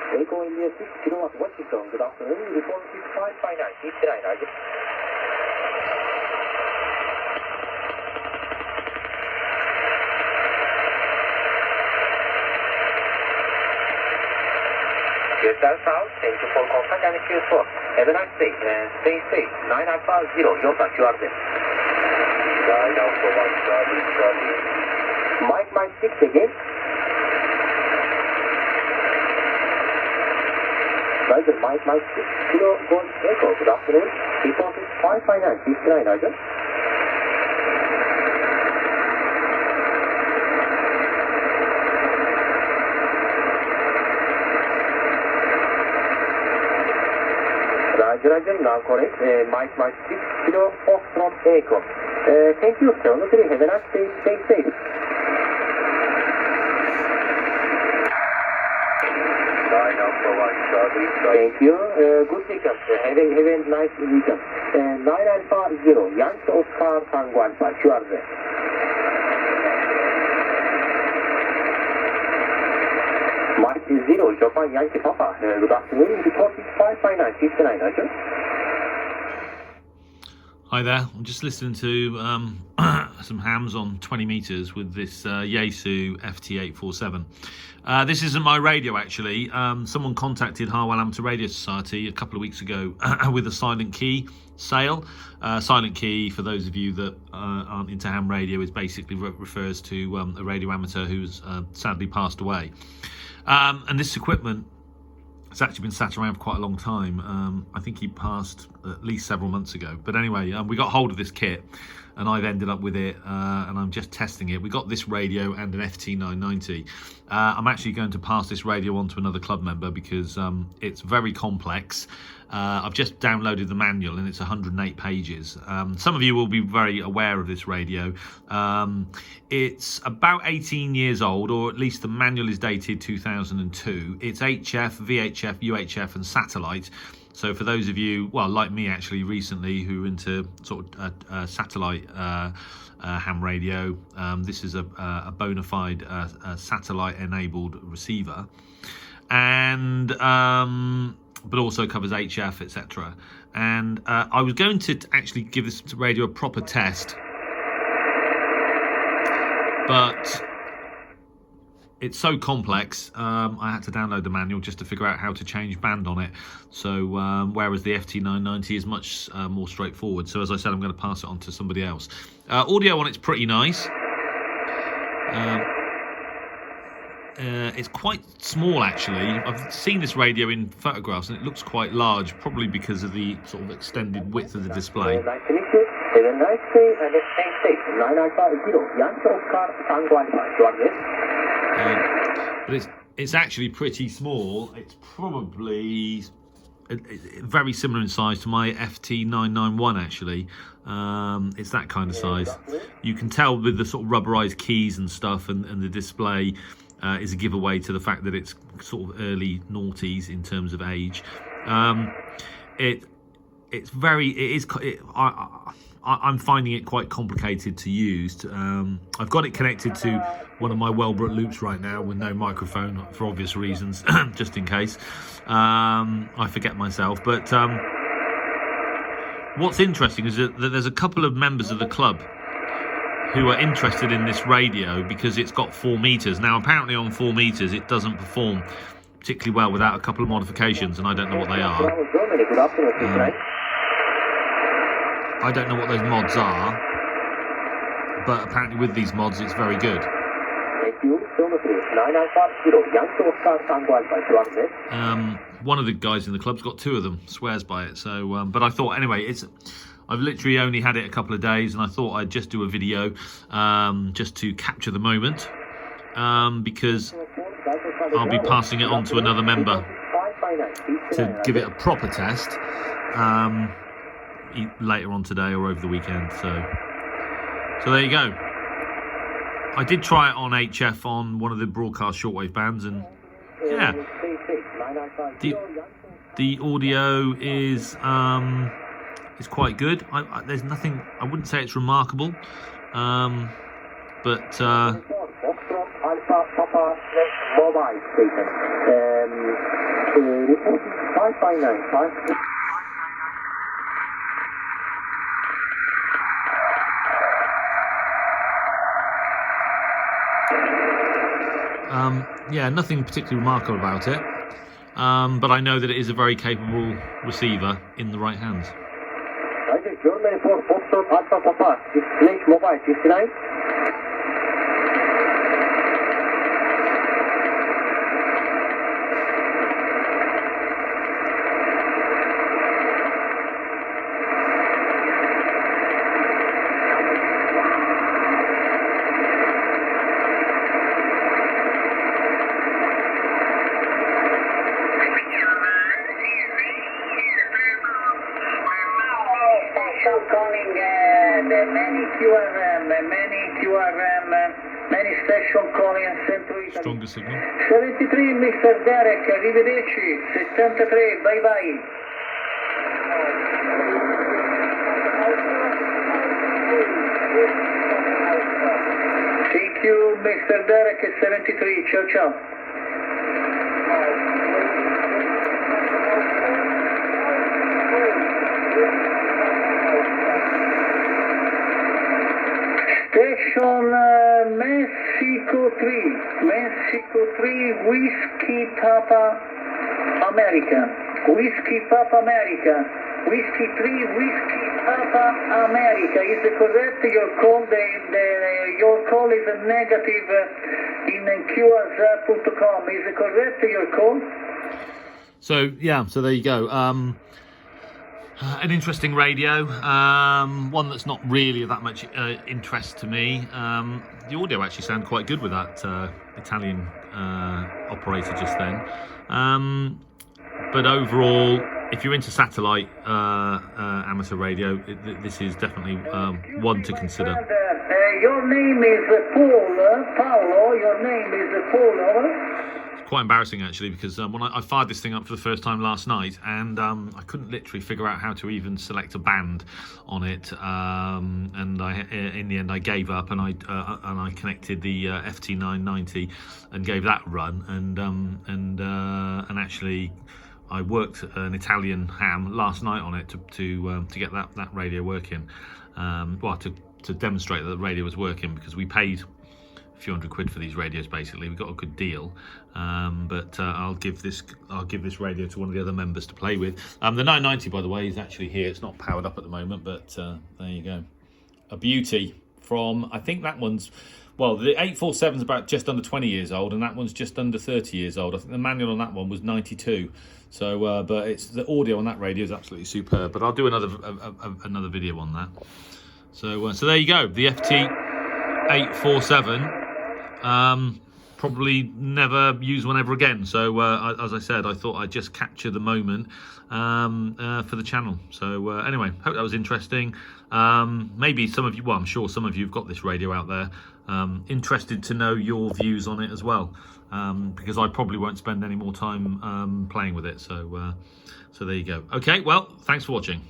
Echo India 6 kilowatt Washington. Good afternoon. Report 6559. Keep the line, Roger. Houston South, thank you for contact and Q4. Have a nice day and stay safe. 9 Alpha 0, Yosa QRZ. 9 Alpha 1, Charlie. Mike 6 again. Roger, Mike 6, Kilo Gold Echo. Good afternoon. Report is 559, 59, Roger. Roger, now correct. Mike 6, Kilo Foxtrot Echo. Thank you, sir. Have a nice day. Stay safe. Thank you. Good weekend. Have a nice weekend. 9 Alpha 0, Yankee Oscar Tango Alpha, QRZ. Mike 0, Japan Yankee Papa. Good afternoon. Report is 559, 59, Roger. Hi there, I'm just listening to some hams on 20 meters with this Yaesu FT-847. This isn't my radio actually. Someone contacted Harwell Amateur Radio Society a couple of weeks ago with a silent key sale. Silent key, for those of you that aren't into ham radio, is basically refers to a radio amateur who's sadly passed away. And this equipment, it's actually been sat around for quite a long time. I think he passed at least several months ago. But anyway, we got hold of this kit and I've ended up with it and I'm just testing it. We got this radio and an FT-990. I'm actually going to pass this radio on to another club member because it's very complex. I've just downloaded the manual and it's 108 pages. Some of you will be very aware of this radio. It's about 18 years old, or at least the manual is dated 2002. It's HF, VHF, UHF and satellite. So for those of you, well, like me actually recently, who are into sort of satellite ham radio, this is a bona fide satellite enabled receiver. And but also covers HF, etc. And I was going to actually give this radio a proper test, but it's so complex, I had to download the manual just to figure out how to change band on it. So whereas the FT-990 is much more straightforward. So as I said, I'm going to pass it on to somebody else. Audio on it's pretty nice. It's quite small actually. I've seen this radio in photographs and it looks quite large, probably because of the sort of extended width of the display. Nice to meet you. Have a nice day and stay safe. 9 Alpha 0, Yankee Oscar Tango Alpha. But it's actually pretty small. It's probably very similar in size to my FT-991 actually. It's that kind of size. You can tell with the sort of rubberized keys and stuff and the display is a giveaway to the fact that it's sort of early noughties in terms of age. I'm finding it quite complicated to use. I've got it connected to one of my Wellbrook loops right now with no microphone for obvious reasons, just in case I forget myself. But what's interesting is that there's a couple of members of the club who are interested in this radio because it's got 4 meters. Now, apparently on 4 meters, it doesn't perform particularly well without a couple of modifications, and I don't know what they are. I don't know what those mods are, but apparently with these mods, it's very good. One of the guys in the club's got 2 of them, swears by it. So, but I thought anyway, I've literally only had it a couple of days, and I thought I'd just do a video just to capture the moment, because I'll be passing it on to another member to give it a proper test later on today or over the weekend. So there you go. I did try it on HF on one of the broadcast shortwave bands, and yeah, the audio is quite good. There's nothing, I wouldn't say it's remarkable, but Alpha Papa Mobile Station. Reporting 5595. Yeah, nothing particularly remarkable about it, but I know that it is a very capable receiver in the right hands. Germany for Foxtrot Alpha Papa, display mobile 59. Calling the many QRM, many station calling Centro Italy. Stronger signal. 73 Mr. Derek, arrivederci. 73, bye bye. Thank you Mr. Derek, 73, ciao ciao. Station Mexico 3, Whiskey Papa America, Whiskey Papa America, Whiskey 3, Whiskey Papa America. Is it correct? Your call, your call is negative in QRZ.com. Is it correct? Your call? So yeah, so there you go. An interesting radio, one that's not really of that much interest to me. The audio actually sounded quite good with that Italian operator just then. But overall, if you're into satellite amateur radio, this is definitely one to consider. Your name is Paolo. Your name is Paolo. Quite embarrassing actually, because when I fired this thing up for the first time last night, and I couldn't literally figure out how to even select a band on it, and in the end I gave up, and I connected the FT-990 and gave that a run, and actually I worked an Italian ham last night on it to get that radio working, to demonstrate that the radio was working, because we paid a few £100 for these radios. Basically, we got a good deal, but I'll give this radio to one of the other members to play with. The 990, by the way, is actually here. It's not powered up at the moment, but there you go, a beauty. From, I think that one's, well, the 847 is about just under 20 years old, and that one's just under 30 years old. I think the manual on that one was 92. So, but it's the audio on that radio is absolutely superb. But I'll do another video on that. So there you go, the FT-847. Probably never use one ever again. So as I said, I thought I'd just capture the moment for the channel. So anyway, hope that was interesting. Maybe some of you, well, I'm sure some of you have got this radio out there. Interested to know your views on it as well, because I probably won't spend any more time playing with it. So there you go. Okay, well, thanks for watching.